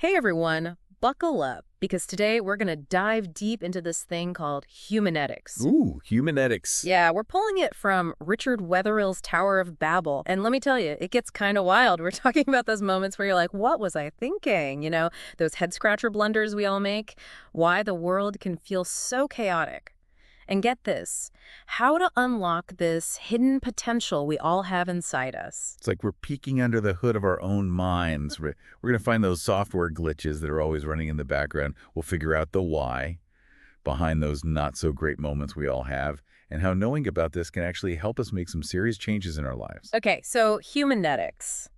Hey everyone, buckle up, because today we're going to dive deep into this thing called humanetics. Ooh, Humanetics. Yeah, we're pulling it from Richard Wetherill's Tower of Babel. And let me tell you, it gets kind of wild. We're talking about those moments where you're like, what was I thinking? Those head-scratcher blunders we all make. Why the world can feel so chaotic. And get this, how to unlock this hidden potential we all have inside us. It's like we're peeking under the hood of our own minds. We're going to find those software glitches that are always running in the background. We'll figure out the why behind those not-so-great moments we all have, and how knowing about this can actually help us make some serious changes in our lives. Okay, so humanetics.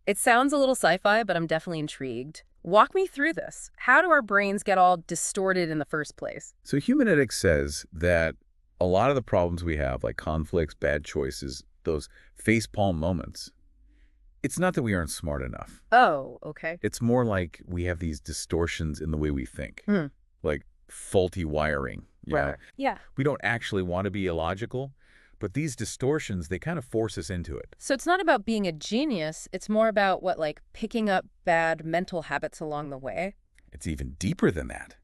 It sounds a little sci-fi, but I'm definitely intrigued. Walk me through this. How do our brains get all distorted in the first place? So Humanetics says that a lot of the problems we have, like conflicts, bad choices, those facepalm moments, it's not that we aren't smart enough. Oh, okay. It's more like we have these distortions in the way we think, Hmm. like faulty wiring. Right. Yeah. We don't actually want to be illogical, but these distortions, they kind of force us into it. So it's not about being a genius. It's more about picking up bad mental habits along the way. It's even deeper than that.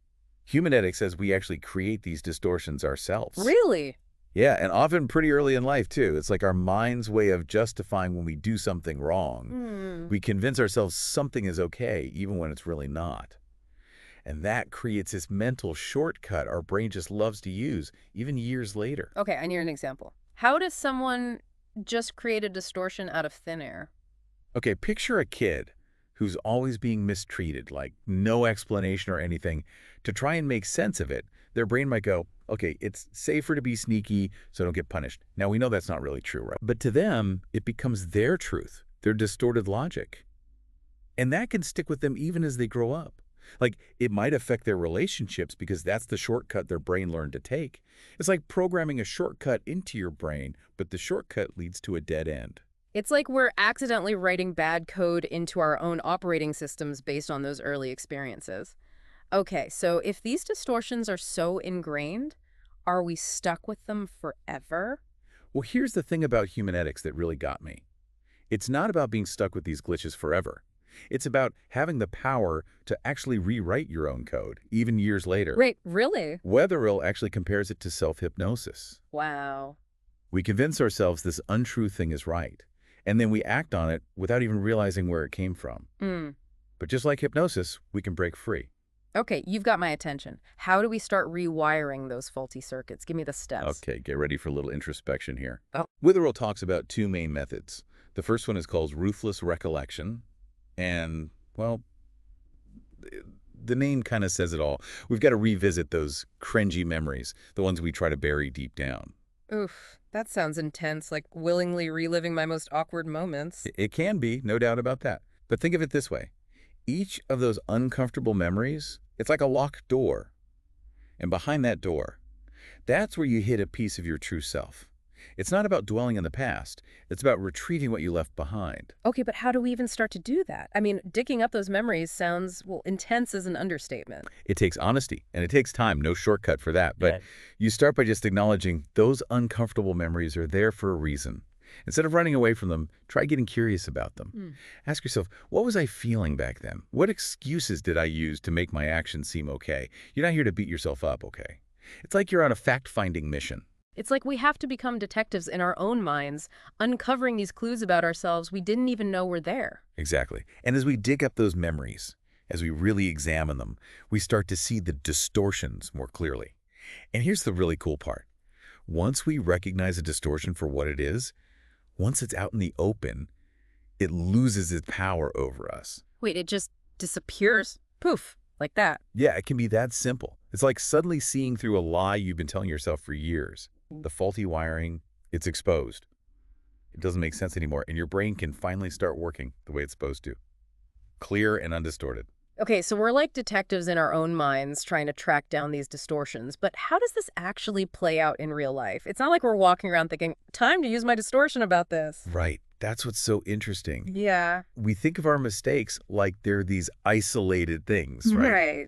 Humanetics says we actually create these distortions ourselves. Really? Yeah, and often pretty early in life, too. It's like our mind's way of justifying when we do something wrong. Hmm. We convince ourselves something is okay, even when it's really not. And that creates this mental shortcut our brain just loves to use, even years later. Okay, I need an example. How does someone just create a distortion out of thin air? Okay, picture a kid who's always being mistreated, like no explanation or anything. To try and make sense of it, their brain might go, okay, it's safer to be sneaky, so don't get punished. Now, we know that's not really true, right? But to them, it becomes their truth, their distorted logic. And that can stick with them even as they grow up. Like, it might affect their relationships because that's the shortcut their brain learned to take. It's like programming a shortcut into your brain, but the shortcut leads to a dead end. It's like we're accidentally writing bad code into our own operating systems based on those early experiences. Okay, so if these distortions are so ingrained, are we stuck with them forever? Well, here's the thing about Humanetics that really got me. It's not about being stuck with these glitches forever. It's about having the power to actually rewrite your own code, even years later. Wait, really? Wetherill actually compares it to self-hypnosis. Wow. We convince ourselves this untrue thing is right, and then we act on it without even realizing where it came from. Mm. But just like hypnosis, we can break free. Okay, you've got my attention. How do we start rewiring those faulty circuits? Give me the steps. Okay, get ready for a little introspection here. Oh. Wetherill talks about two main methods. The first one is called ruthless recollection, and, well, the name kind of says it all. We've got to revisit those cringy memories, the ones we try to bury deep down. Oof, that sounds intense, like willingly reliving my most awkward moments. It can be, no doubt about that. But think of it this way. Each of those uncomfortable memories, it's like a locked door. And behind that door, that's where you hid a piece of your true self. It's not about dwelling in the past. It's about retrieving what you left behind. Okay, but how do we even start to do that? I mean, digging up those memories sounds, well, intense is an understatement. It takes honesty, and it takes time. No shortcut for that. But Right. you start by just acknowledging those uncomfortable memories are there for a reason. Instead of running away from them, try getting curious about them. Hmm. Ask yourself, what was I feeling back then? What excuses did I use to make my actions seem okay? You're not here to beat yourself up, okay? It's like you're on a fact-finding mission. It's like we have to become detectives in our own minds, uncovering these clues about ourselves we didn't even know were there. Exactly. And as we dig up those memories, as we really examine them, we start to see the distortions more clearly. And here's the really cool part. Once we recognize a distortion for what it is, once it's out in the open, it loses its power over us. Wait, it just disappears? Poof, like that. Yeah, it can be that simple. It's like suddenly seeing through a lie you've been telling yourself for years. The faulty wiring, it's exposed. It doesn't make sense anymore, and your brain can finally start working the way it's supposed to. Clear and undistorted. Okay, so we're like detectives in our own minds trying to track down these distortions, but how does this actually play out in real life? It's not like we're walking around thinking, time to use my distortion about this. Right. That's what's so interesting. Yeah. We think of our mistakes like they're these isolated things, right? Right.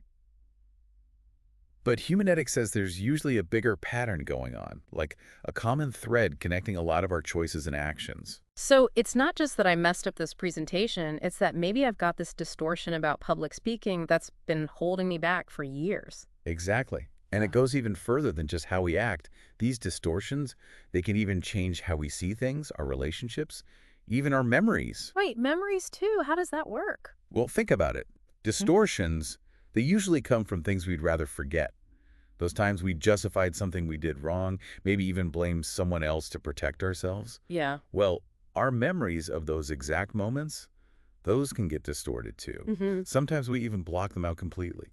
But Humanetics says there's usually a bigger pattern going on, like a common thread connecting a lot of our choices and actions. So it's not just that I messed up this presentation, it's that maybe I've got this distortion about public speaking that's been holding me back for years. Exactly. And it Ugh. goes even further than just how we act. These distortions, they can even change how we see things, our relationships, even our memories. Wait, memories too? How does that work? Well, think about it. Hmm? Distortions, they usually come from things we'd rather forget. Those times we justified something we did wrong, maybe even blamed someone else to protect ourselves. Yeah. Well, our memories of those exact moments, those can get distorted too. Hmm. Sometimes we even block them out completely.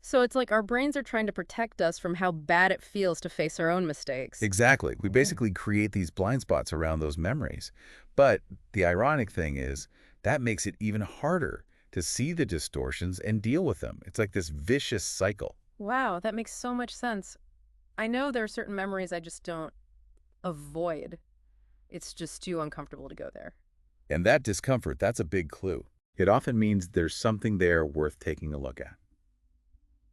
So it's like our brains are trying to protect us from how bad it feels to face our own mistakes. Exactly. We Okay. basically create these blind spots around those memories. But the ironic thing is that makes it even harder to see the distortions and deal with them. It's like this vicious cycle. Wow, that makes so much sense. I know there are certain memories I just don't avoid. It's just too uncomfortable to go there. And that discomfort, that's a big clue. It often means there's something there worth taking a look at.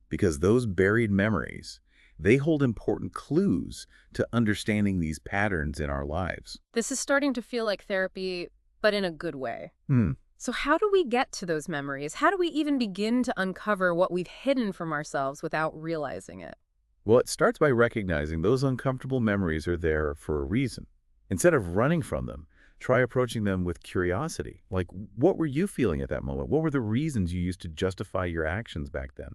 Because those buried memories, they hold important clues to understanding these patterns in our lives. This is starting to feel like therapy, but in a good way. Hmm. So how do we get to those memories? How do we even begin to uncover what we've hidden from ourselves without realizing it? Well, it starts by recognizing those uncomfortable memories are there for a reason. Instead of running from them, try approaching them with curiosity. Like, what were you feeling at that moment? What were the reasons you used to justify your actions back then?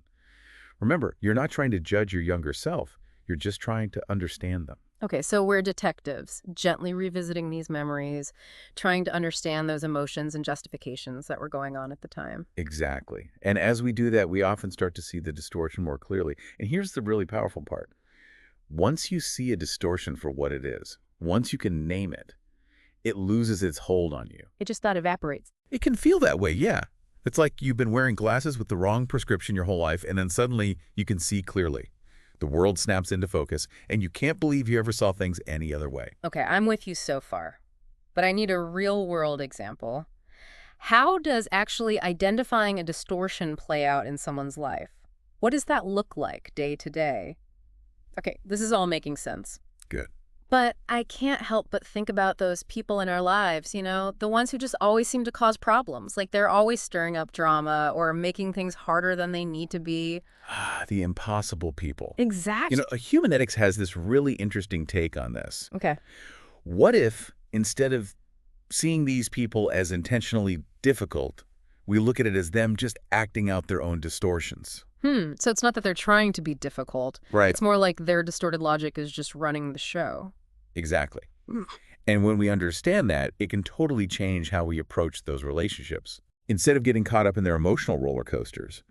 Remember, you're not trying to judge your younger self. You're just trying to understand them. Okay, so we're detectives, gently revisiting these memories, trying to understand those emotions and justifications that were going on at the time. Exactly. And as we do that, we often start to see the distortion more clearly. And here's the really powerful part. Once you see a distortion for what it is, once you can name it, it loses its hold on you. It just that evaporates. It can feel that way, yeah. It's like you've been wearing glasses with the wrong prescription your whole life, and then suddenly you can see clearly. The world snaps into focus, and you can't believe you ever saw things any other way. Okay, I'm with you so far, but I need a real-world example. How does actually identifying a distortion play out in someone's life? What does that look like day to day? Okay, this is all making sense. Good. But I can't help but think about those people in our lives, the ones who just always seem to cause problems. Like they're always stirring up drama or making things harder than they need to be. The impossible people. Exactly. A Humanetics has this really interesting take on this. Okay. What if, instead of seeing these people as intentionally difficult, we look at it as them just acting out their own distortions? So it's not that they're trying to be difficult. Right. It's more like their distorted logic is just running the show. Exactly. Mm. And when we understand that, it can totally change how we approach those relationships. Instead of getting caught up in their emotional roller coasters,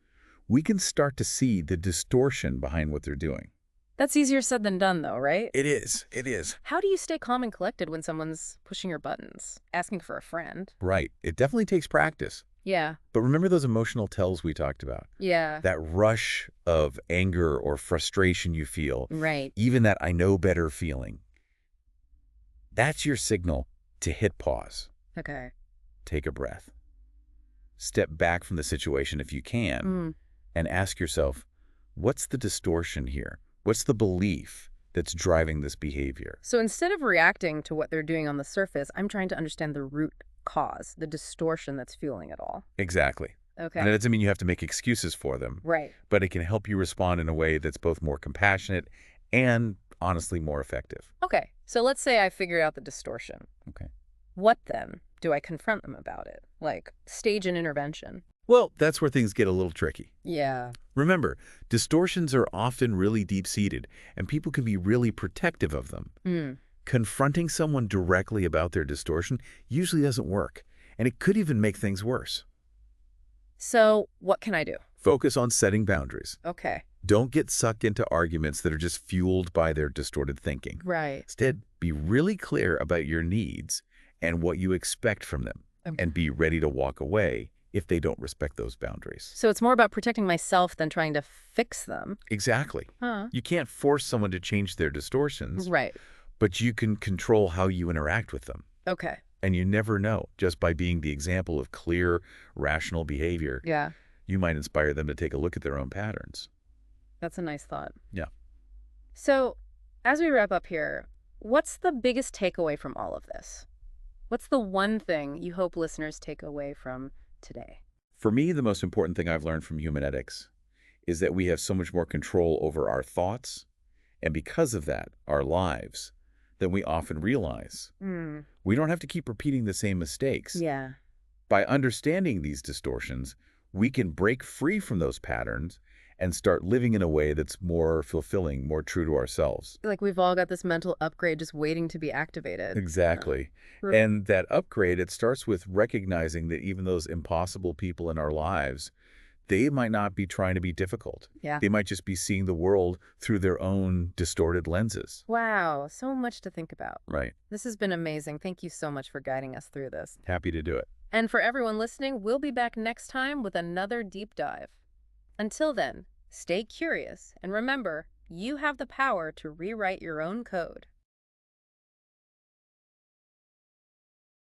we can start to see the distortion behind what they're doing. That's easier said than done, though, right? It is. It is. How do you stay calm and collected when someone's pushing your buttons, asking for a friend? Right. It definitely takes practice. Yeah. But remember those emotional tells we talked about? Yeah. That rush of anger or frustration you feel, Right. even that I know better feeling. That's your signal to hit pause. Okay. Take a breath. Step back from the situation if you can, Mm. and ask yourself, what's the distortion here? What's the belief that's driving this behavior? So instead of reacting to what they're doing on the surface, I'm trying to understand the root cause, the distortion that's fueling it all. Exactly. Okay. And it doesn't mean you have to make excuses for them, Right. but it can help you respond in a way that's both more compassionate and honestly more effective. Okay. So let's say I figured out the distortion. Okay. What then? Do I confront them about it? Like, stage an intervention? Well, that's where things get a little tricky. Yeah. Remember, distortions are often really deep-seated, and people can be really protective of them. Mm. Confronting someone directly about their distortion usually doesn't work, and it could even make things worse. So what can I do? Focus on setting boundaries. Okay. Don't get sucked into arguments that are just fueled by their distorted thinking. Right. Instead, be really clear about your needs and what you expect from them, and be ready to walk away if they don't respect those boundaries. So it's more about protecting myself than trying to fix them. Exactly. Huh. You can't force someone to change their distortions, Right. but you can control how you interact with them. Okay. And you never know, just by being the example of clear, rational behavior, Yeah. you might inspire them to take a look at their own patterns. That's a nice thought. Yeah. So, as we wrap up here, what's the biggest takeaway from all of this? What's the one thing you hope listeners take away from today? For me, the most important thing I've learned from Humanetics is that we have so much more control over our thoughts, and because of that, our lives, than we often realize. Hmm. We don't have to keep repeating the same mistakes. Yeah. By understanding these distortions, we can break free from those patterns and start living in a way that's more fulfilling, more true to ourselves. Like we've all got this mental upgrade just waiting to be activated. Exactly. R- And that upgrade, it starts with recognizing that even those impossible people in our lives, they might not be trying to be difficult. Yeah. They might just be seeing the world through their own distorted lenses. Wow, so much to think about. Right. This has been amazing. Thank you so much for guiding us through this. Happy to do it. And for everyone listening, we'll be back next time with another deep dive. Until then, stay curious and remember, you have the power to rewrite your own code.